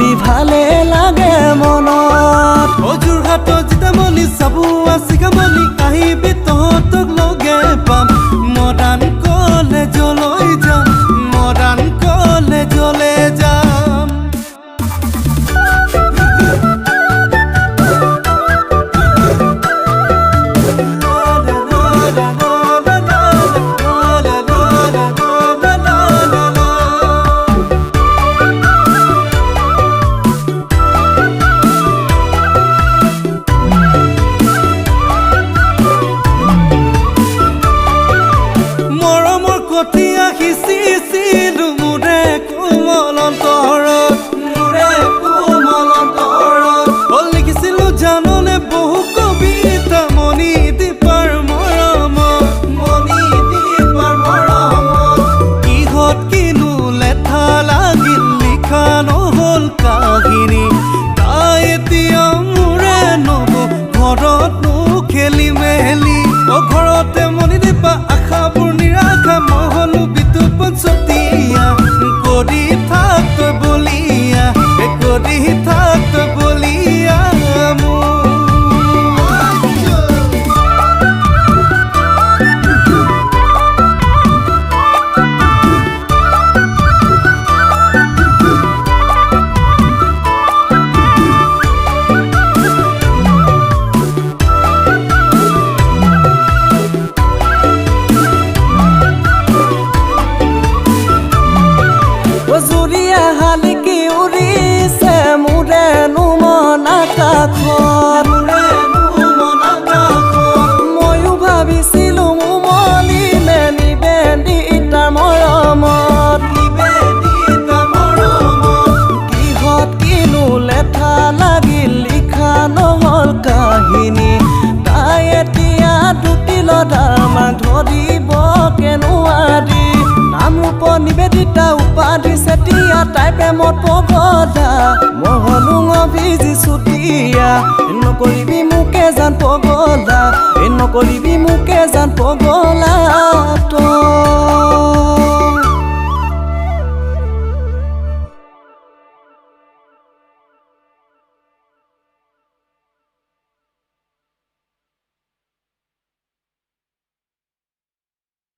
দেখি ভালে লাগে মনত যোৰহাটৰ জিতামণি চাবুৱা চিগামণি আহিবি তহঁতক লগে পাম মডাৰ্ণ কলেজলৈ যাম মডাৰ্ণ কলেজলৈ যাম কঠীয়া সিঁচিছিলো মোৰে কোমল অন্তৰত লিখিছিলো জাননে বহু কবিতা মণি দীপাৰ মৰমত কিহত কিনো লেঠা লাগিল লিখা নহ'ল কাহিনী তাই এতিয়া মোৰে নব ঘৰতনো খেলি মেলি ঘৰতে মণি দীপা আশাবোৰ নিৰাশা মহলো বিতুপ চতিয়া কৰি থাক তই বলিয়া কৰি থাক তই বলিয়া জুৰিয়া হালিকি উৰিছে মোৰে নুমন আকাশত ময়ো ভাবিছিলো উমলিলে নিবেদিতাৰ মৰমত কিহত কিনো লেঠা লাগিল লিখা নহ'ল কাহিনী তাই এতিয়া দুটিলত আমাক ধৰিব কেনুৱাৰি নামৰূপ নিবেদিতা উপাধি চেতিয়া তাই প্ৰেমত পগলা মহলুং অভিজি চুতীয়া নকৰিবি মোকে জান পগলা নকৰিবি মোকে জান পগলা তই